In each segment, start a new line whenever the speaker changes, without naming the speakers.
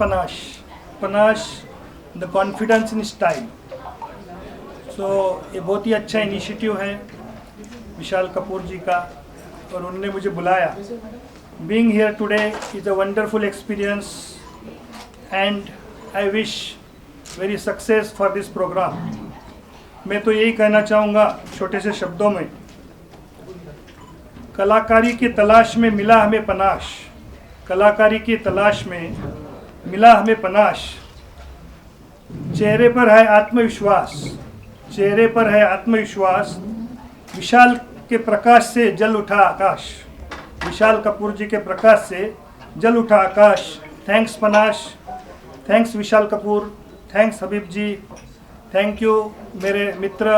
Panache, the confidence in style. So ये बहुत ही अच्छा इनिशिएटिव है विशाल कपूर जी का और उन्होंने मुझे बुलाया. Being here today is a wonderful experience and I wish very success for this program. मैं तो यही कहना चाहूँगा छोटे से शब्दों में, कलाकारी की तलाश में मिला हमें पनाश, कलाकारी की तलाश में मिला हमें पनाश, चेहरे पर है आत्मविश्वास, चेहरे पर है आत्मविश्वास, विशाल के प्रकाश से जल उठा आकाश, विशाल कपूर जी के प्रकाश से जल उठा आकाश. Thanks Panash, thanks Vishal Kapoor, thanks Habib ji, thank you मेरे मित्र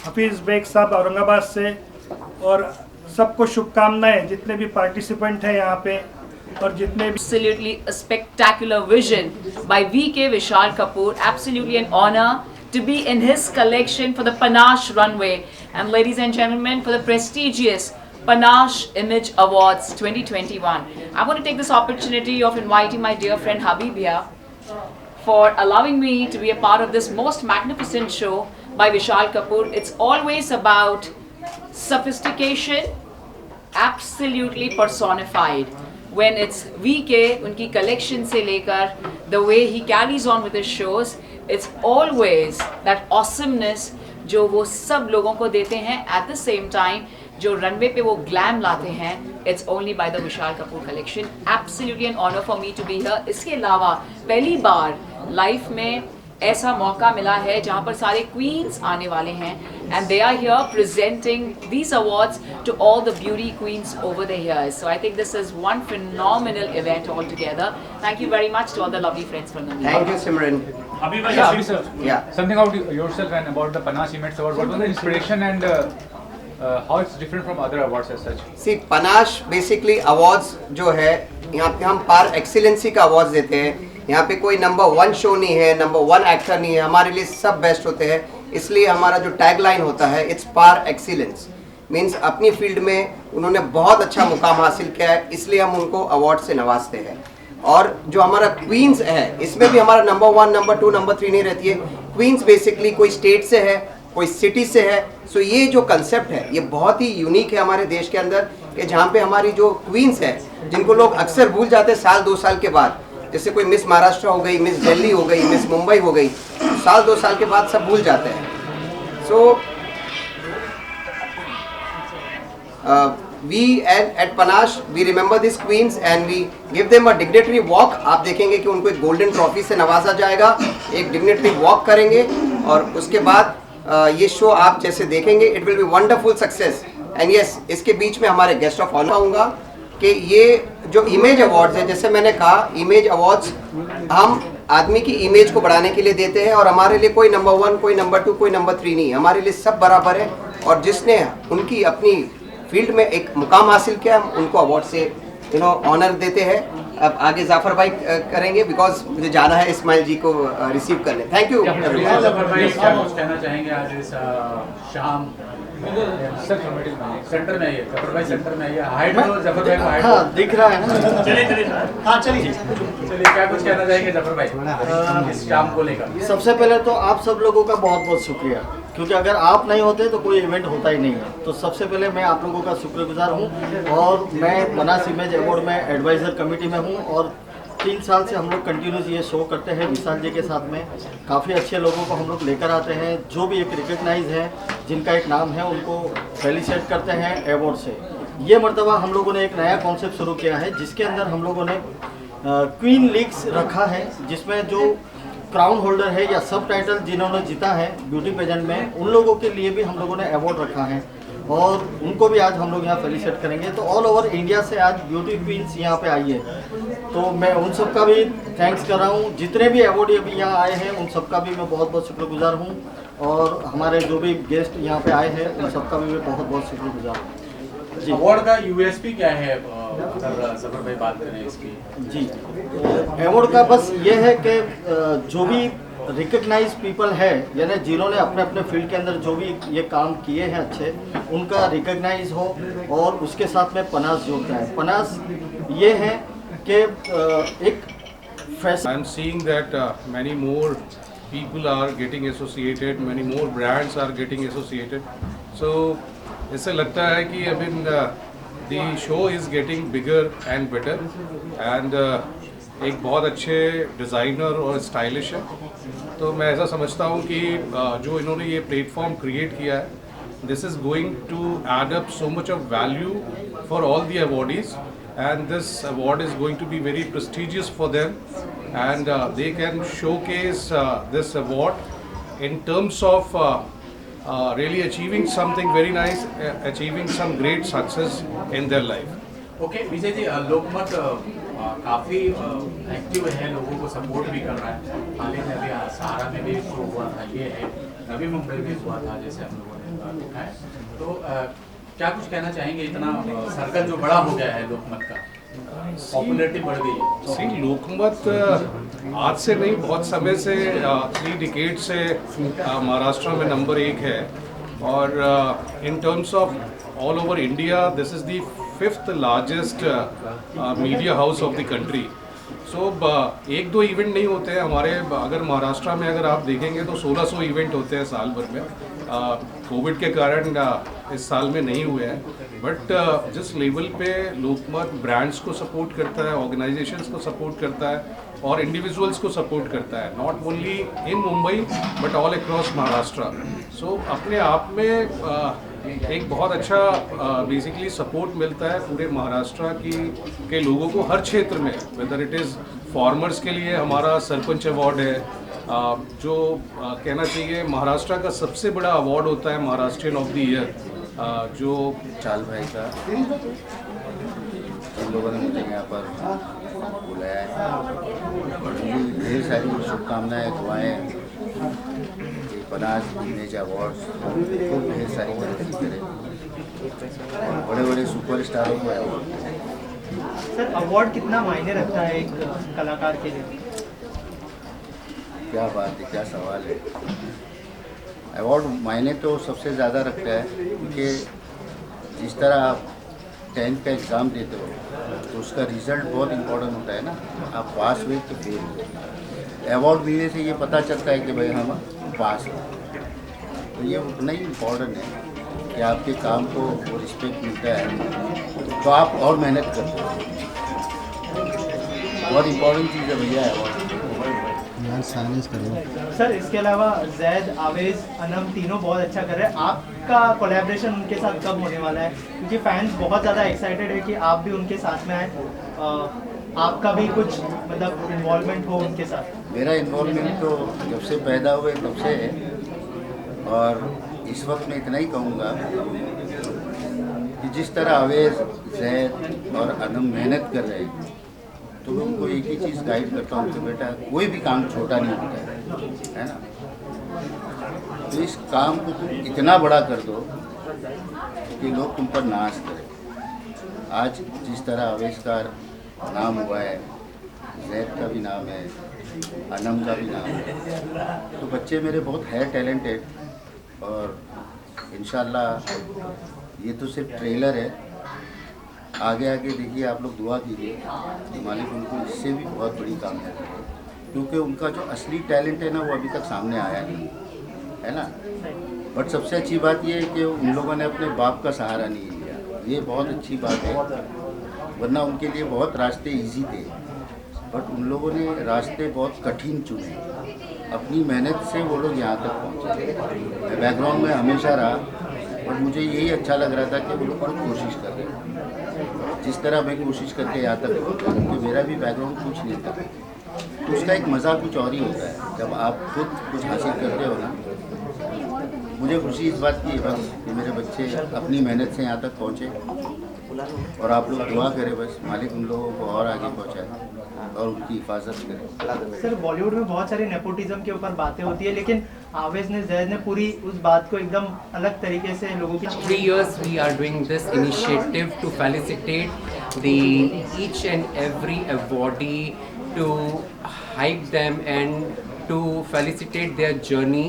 हफीज़ बेग साहब औरंगाबाद से, और सबको शुभकामनाएं जितने भी पार्टिसिपेंट हैं यहाँ पे और जितने भी.
Absolutely a spectacular vision by VK Vishal Kapoor. Absolutely an honor to be in his collection for the Panache runway. And ladies and gentlemen, for the prestigious Panache Image Awards 2021. I want to take this opportunity of inviting my dear friend Habib here for allowing me to be a part of this most magnificent show by Vishal Kapoor. It's always about sophistication, absolutely personified. When it's VK, उनकी collection से लेकर the way he carries on with his shows, it's always that awesomeness जो वो सब लोगों को देते हैं. At the same time, जो runway पे वो glam लाते हैं, it's only by the Vishal Kapoor collection. Absolutely an honor for me to be here. इसके अलावा पहली बार लाइफ में ऐसा मौका मिला है जहाँ पर सारे queens आने वाले हैं, and they are here presenting these awards to all the beauty queens over the years. So I think this is one phenomenal event altogether. Thank you very much to all the lovely friends from the media.
Thank you, Simran.
Yeah. Something about yourself and about the Panache Image Award. What was the inspiration and how it's different from other awards as such?
See, Panache basically awards जो है यहाँ पे हम par excellency का awards देते हैं. यहाँ पे कोई नंबर 1 शो नहीं है, नंबर 1 एक्टर नहीं है, हमारे लिए सब बेस्ट होते हैं. इसलिए हमारा जो टैगलाइन होता है इट्स पार एक्सीलेंस, मीन्स अपनी फील्ड में उन्होंने बहुत अच्छा मुकाम हासिल किया है, इसलिए हम उनको अवार्ड से नवाजते हैं. और जो हमारा क्वींस है इसमें भी हमारा नंबर 1, नंबर 2, नंबर 3 नहीं रहती है. क्वींस बेसिकली कोई स्टेट से है, कोई सिटी से है. सो ये जो कंसेप्ट है ये बहुत ही यूनिक है हमारे देश के अंदर, कि जहाँ पे हमारी जो क्वींस है जिनको लोग अक्सर भूल जाते हैं साल 2 साल के बाद, जैसे कोई मिस महाराष्ट्र हो गई, मिस दिल्ली हो गई, मिस मुंबई हो गई, साल 2 साल के बाद सब भूल जाते हैं. So we at Panash we remember this queens and we give them a dignitary walk. आप देखेंगे कि उनको एक गोल्डन ट्रॉफी से नवाजा जाएगा, एक डिग्नेटरी वॉक करेंगे, और उसके बाद ये शो आप जैसे देखेंगे it will be wonderful success. And yes, इसके बीच में हमारे गेस्ट ऑफ ऑनर आऊँगा कि ये जो इमेज अवार्ड्स है, जैसे मैंने कहा इमेज अवार्ड्स हम आदमी की इमेज को बढ़ाने के लिए देते हैं, और हमारे लिए कोई नंबर 1, कोई नंबर 2, कोई नंबर 3 नहीं, हमारे लिए सब बराबर है. और जिसने उनकी अपनी फील्ड में एक मुकाम हासिल किया हम उनको अवार्ड से ऑनर देते हैं. अब आगे जाफर भाई करेंगे, बिकॉज मुझे जाना है इस्माइल जी को रिसीव करने. Thank you.
जाफर भाई क्या कुछ कहना चाहेंगे आज इस शाम सेंटर में आइए, जफर भाई सेंटर में आइए, हाइट तो जफर भाई को हाइट.
हाँ, दिख रहा है ना.
चलिए हाँ चलिए क्या कुछ कहना चाहेंगे जफर भाई इस शाम को लेकर?
सबसे पहले तो आप सब लोगों का बहुत बहुत शुक्रिया, क्योंकि अगर आप नहीं होते तो कोई इवेंट होता ही नहीं है. तो सबसे पहले मैं आप लोगों का शुक्रगुजार हूँ, और मैं पनाश इमेज अवार्ड में एडवाइज़र कमेटी में हूँ, और 3 साल से हम लोग कंटिन्यूस ये शो करते हैं विशाल जी के साथ में. काफ़ी अच्छे लोगों को हम लोग लेकर आते हैं जो भी एक रिकग्नाइज है, जिनका एक नाम है, उनको फेलिसिटेट करते हैं अवार्ड से. ये मर्तबा हम लोगों ने एक नया कॉन्सेप्ट शुरू किया है जिसके अंदर हम लोगों ने क्वीन लीग्स रखा है, जिसमें जो क्राउन होल्डर है या सब टाइटल जिन्होंने जीता है ब्यूटी पेजेंट में, उन लोगों के लिए भी हम लोगों ने अवार्ड रखा है, और उनको भी आज हम लोग यहाँ फेलिसिटेट करेंगे. तो ऑल ओवर इंडिया से आज ब्यूटी क्वींस यहाँ पे आई है, तो मैं उन सब का भी थैंक्स कर रहा हूँ. जितने भी अवार्ड अभी यहाँ आए हैं उन सब का भी मैं बहुत बहुत शुक्रगुजार हूँ, और हमारे जो भी गेस्ट यहाँ पे आए हैं उन सब का भी मैं बहुत बहुत शुक्रगुजार हूँ.
जी, अवार्ड का यूएसपी क्या है अगर जफर भाई बात करें इसकी?
जी, अवार्ड का बस ये है कि जो भी रिकग्नाइज पीपल है, यानी जिन्होंने अपने अपने फील्ड के अंदर जो भी ये काम किए हैं अच्छे, उनका रिकग्नाइज हो, और उसके साथ में पनास जोड़ता है. पनास ये है कि एक fresh
I'm seeing that many more people are getting associated, many more brands are getting associated. So इससे लगता है कि I mean the show is getting bigger and better and एक बहुत अच्छे डिज़ाइनर और स्टाइलिश है. तो मैं ऐसा समझता हूँ कि जो इन्होंने ये प्लेटफॉर्म क्रिएट किया है, this is going to add up so much of value for all the awardees, and this award is going to be very prestigious for them, and they can showcase this award in terms of really achieving something very nice, achieving some great success in their life.
Okay Vijay ji, Lokmat काफ़ी active है, लोगों को support भी कर रहा है. हाल ही में अभी सहारा में भी शो हुआ था, ये है नवी मुंबई में हुआ था, जैसे हम लोगों ने देखा है. तो क्या कुछ कहना चाहेंगे, इतना सर्कल जो बड़ा हो गया है लोकमत का, पॉपुलैरिटी बढ़ गई है.
सी लोकमत आज से नहीं, बहुत समय से 3 डिकेड से महाराष्ट्र में नंबर 1 है, और in terms of all over India this is the 5th largest media house of the country. So 1-2 event नहीं होते हैं हमारे. अगर महाराष्ट्र में अगर आप देखेंगे तो 1600 इवेंट होते हैं साल भर में. कोविड के कारण इस साल में नहीं हुए हैं, बट जिस लेवल पे लोकमत ब्रांड्स को सपोर्ट करता है, ऑर्गेनाइजेशंस को सपोर्ट करता है और इंडिविजुअल्स को सपोर्ट करता है, not only in Mumbai but all across Maharashtra. So अपने आप में एक बहुत अच्छा बेसिकली सपोर्ट मिलता है पूरे महाराष्ट्र के लोगों को हर क्षेत्र में. वेदर इट इज़ फार्मर्स के लिए हमारा सरपंच अवार्ड है, जो कहना चाहिए महाराष्ट्र का सबसे बड़ा अवार्ड होता है महाराष्ट्रियन ऑफ द ईयर, जो
चाल भाई का हम लोगों ने मुझे यहाँ पर बुलाया है, और मुझे ढेर सारी शुभकामनाएं, दुआएं कि पनास विलेज अवार्ड्स खूब ढेर सारी तरक्की करें और बड़े बड़े सुपरस्टारों को अवार्ड.
सर, अवार्ड कितना मायने रखता है एक कलाकार के लिए?
क्या बात है, क्या सवाल है. अवार्ड मायने तो सबसे ज़्यादा रखता है, क्योंकि जिस तरह आप 10th का एग्ज़ाम देते हो तो उसका रिज़ल्ट बहुत इम्पोर्टेंट होता है ना. आप पास हुए तो फेल हुए. अवार्ड मिलने से ये पता चलता है कि भाई हम पास हैं. तो ये उतना ही इम्पोर्टेंट है कि आपके काम को वो रिस्पेक्ट मिलता है तो आप और मेहनत करते हो. बहुत इम्पोर्टेंट चीज़ है भैया अवार्ड.
सर, इसके अलावा जैद, आवेज, अनम तीनों बहुत अच्छा कर रहे हैं. आपका कोलैबोरेशन उनके साथ कब होने वाला है? क्योंकि फैंस बहुत ज़्यादा एक्साइटेड है कि आप भी उनके साथ में आए, आपका भी कुछ मतलब इन्वॉल्वमेंट हो उनके साथ.
मेरा इन्वॉल्वमेंट तो जब से पैदा हुए तब से है, और इस वक्त मैं इतना ही कहूँगा कि जिस तरह आवेज, जैद और अनम मेहनत कर रहे हैं, तो मैं उनको एक ही चीज़ गाइड करता हूँ कि बेटा कोई भी काम छोटा नहीं होता है ना. तो इस काम को तुम इतना बड़ा कर दो कि लोग तुम पर नाज करें. आज जिस तरह आवेश का नाम हुआ है, जैद का भी नाम है, अनम का भी नाम है, तो बच्चे मेरे बहुत है टैलेंटेड, और इंशाल्लाह ये तो सिर्फ ट्रेलर है. आगे आगे देखिए, आप लोग दुआ कीजिए कि मालिक उनको इससे भी बहुत बड़ी कामयाबी है, क्योंकि उनका जो असली टैलेंट है ना वो अभी तक सामने आया नहीं है ना. बट सबसे अच्छी बात ये है कि उन लोगों ने अपने बाप का सहारा नहीं लिया. ये बहुत अच्छी बात है, वरना उनके लिए बहुत रास्ते इजी थे, बट उन लोगों ने रास्ते बहुत कठिन चुने. अपनी मेहनत से वो लोग यहाँ तक पहुँचे. मैं बैकग्राउंड में हमेशा रहा, बट मुझे यही अच्छा लग रहा था कि वो लोग खुद कोशिश कर रहे हैं, जिस तरह मैं कोशिश करके यहाँ तक पहुँचा, क्योंकि मेरा भी बैकग्राउंड कुछ नहीं था. तो उसका एक मज़ा कुछ और ही होता है जब आप खुद कुछ हासिल करते हो ना. मुझे खुशी इस बात की है बस कि मेरे बच्चे अपनी मेहनत से यहाँ तक पहुँचे, और आप लोग दुआ करें बस मालिक उन लोगों को और आगे पहुँचाए और उनकी हिफाजत करें.
सर, बॉलीवुड में बहुत सारी नेपोटिज्म के ऊपर बातें होती है, लेकिन आवेज ने, जैद ने पूरी उस बात को एकदम अलग तरीके से लोगों की.
3 years we are doing this initiative to felicitate each and every awardee, to hype them and to felicitate their journey.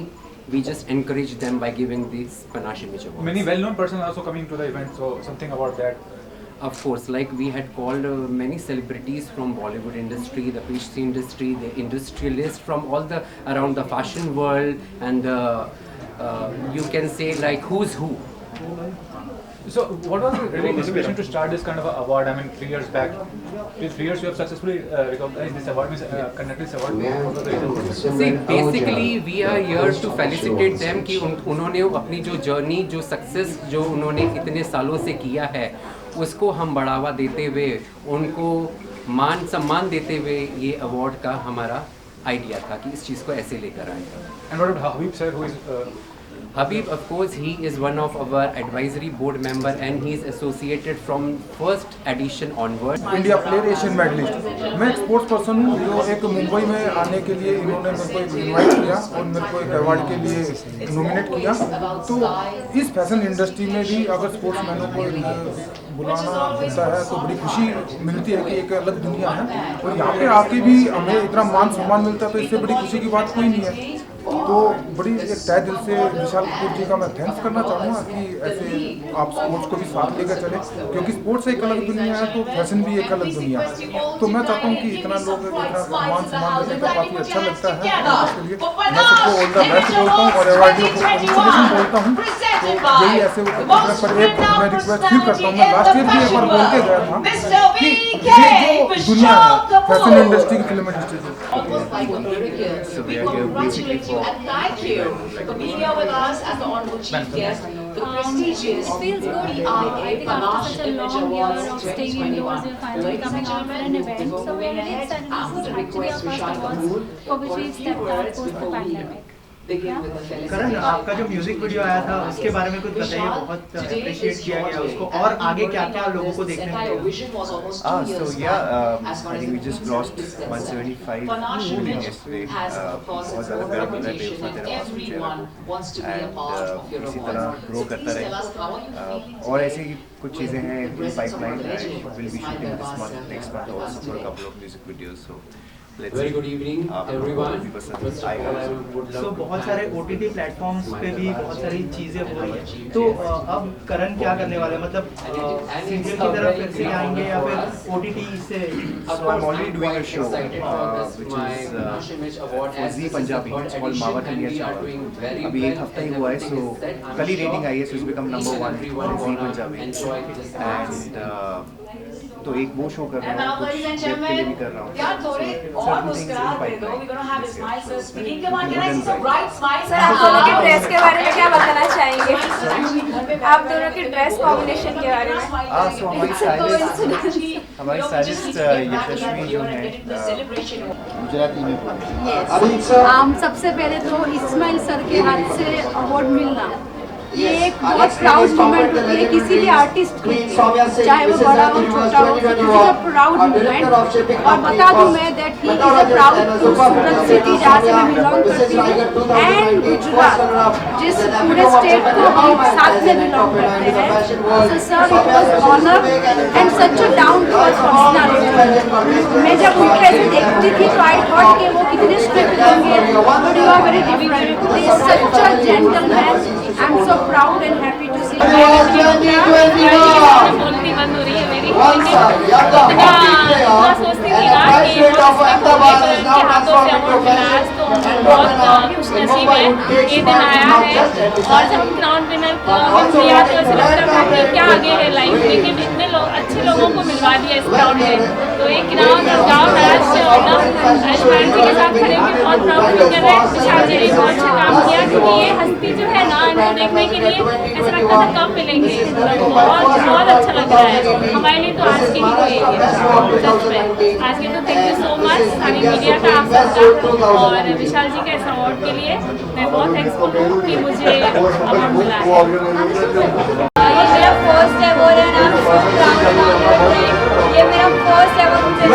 We just encourage them by giving this Panache Image Award.
Many well-known persons are also coming to the event, so something about that.
of course, like we had called many celebrities from Bollywood industry, the pastry industry, the industrialists from all the around the fashion world, and you can say like who's who.
So, what was the really motivation to start this kind of a award? I mean, 3 years back, 3 years you have successfully recognized this award, conducted this award. What was the reason?
See, basically we are here to felicitate them कि उन्होंने अपनी जो journey, जो success जो उन्होंने इतने सालों से किया है, उसको हम बढ़ावा देते हुए, उनको मान सम्मान देते हुए ये अवार्ड का हमारा आइडिया था कि इस चीज़ को ऐसे लेकर आए.
And what about Habib sir, who is
Habib, of course, he is one of our advisory board member and he is associated from first edition onward.
India player Asian medallist. मैं एक sports person हूँ जो एक मुंबई में आने के लिए इन्होंने मेरे को एक इन्वाइट किया और मेरे को एक अवार्ड के लिए नॉमिनेट किया. तो इस फैशन इंडस्ट्री में भी अगर स्पोर्ट्समैनों को बुलाना होता है तो बड़ी खुशी मिलती है कि एक अलग दुनिया है और यहाँ पे आके भी हमें इतना मान सम्मान मिलता है तो इससे बड़ी खुशी की बात कोई नहीं है. तो बड़ी एक तय दिल से विशाल कपूर जी का मैं थैंक्स करना चाहूँगा कि ऐसे आप स्पोर्ट्स को भी साथ लेकर चले, क्योंकि स्पोर्ट्स एक अलग दुनिया है तो फैशन भी एक अलग दुनिया है. तो मैं चाहता हूँ कि इतना लोग इतना मान सम्मान देने का काफ़ी अच्छा लगता है. इसके लिए मैं सबको ऑल द बेस्ट बोलता हूँ और अवार्डियों को कॉन्ग्रेचुलेशन बोलता हूँ. तो यही ऐसे पर एक मैं रिक्वेस्ट फिर करता हूँ, मैं लास्ट ईयर भी एक बार बोल के गया था कि ये जो दुनिया है फैशन इंडस्ट्री की, फिल्म इंडस्ट्री की.
And thank you for being here with us as the honorable chief guest. The prestigious
It feels good. I think after such a long year of staying indoors, we're finally coming out for an event. So we're really excited. This is actually our first awards for which we've stepped out post the pandemic.
करण, आपका जो music video आया था उसके बारे में कुछ बताइए. बहुत अप्रिशिएट किया गया उसको और आगे क्या-क्या लोगों को देखने मिलेगा.
So yeah, I think we just crossed 175 million yesterday. बहुत ज़्यादा प्यारा मिल रहा है बेउस तेरा पास मुझे and इसी तरह ग्रो करता रहे. और ऐसे ही कुछ चीज़ें हैं in pipeline. We'll be shooting this month, next month also for a couple of music videos. So
Very good evening, everyone.
So बहुत सारे OTT प्लेटफॉर्म्स पे भी बहुत सारी चीज़ें हो रही हैं. तो अब करण क्या करने वाले हैं, मतलब सीरियल की तरफ फिर से आएंगे या फिर OTT से?
So I'm already doing a show which is for Zee Punjabi. It's called Mawat India Chawat. अभी एक हफ्ता ही हुआ है, so कल ही रेटिंग आई है, so it's become number 1 on Zee Punjabi. And तो एक वो शो कर रहा हूँ, कुछ वेब के लिए भी कर रहा हूँ. Certain things in pipeline.
Sir, आप दोनों के ड्रेस के बारे में क्या बताना चाहेंगे? आप दोनों के ड्रेस कॉम्बिनेशन के बारे में.
So हमारी स्टाइलिस्ट यशस्वी जो है गुजराती में बोले.
सबसे पहले तो इस्माइल सर के हाथ से अवार्ड मिलना ये एक बहुत प्राउड मोमेंट होती है किसी भी आर्टिस्ट के लिए, चाहे वो बड़ा हो छोटा हो. This is a proud moment. और बता दूं मैं that he is a proud to Surat city जहाँ से मैं बिलोंग करती हूँ एंड गुजरात, जिस पूरे स्टेट को हम साथ में बिलोंग करते हैं. So sir, it was honour and such a down to earth personality. मैं जब उनको ऐसे देखती थी तो आई थॉट कि वो कितने स्ट्रिक्ट होंगे, but you are very different. He is such a gentleman. I am so proud and happy to see
बोलती बंद हो रही है मेरी. सोचती थी यार कि के हाथों से अवार्ड मिला आज तो बहुत खुशनसीब है ये दिन आया है. और जब हम क्राउन विनर को दिया तो ऐसा लगता था कि क्या आगे है लाइफ, लेकिन इतने अच्छे लोगों को मिलवा दिया इस क्राउन ने. तो एक क्राउन और गाँव महाराज से राजपाल जी के साथ खड़े होकर बहुत प्राउड फील कर रहे हैं. विशाल जी ने बहुत अच्छा काम किया क्योंकि ये हस्ती जो है ना इनको देखने के लिए ऐसा लगता था कब मिलेंगे. बहुत अच्छा लग रहा है हमारे लिए. तो आज के ही कोई सच में आज के तो थैंक यू सो मच सारी मीडिया का, आप सबका, और विशाल जी के इस अवार्ड के लिए मैं बहुत थैंकफुल हूँ कि मुझे अवार्ड मिला है.
ये मेरा फर्स्ट अवार्ड है ना, ये मेरा फर्स्ट अवार्ड मुझे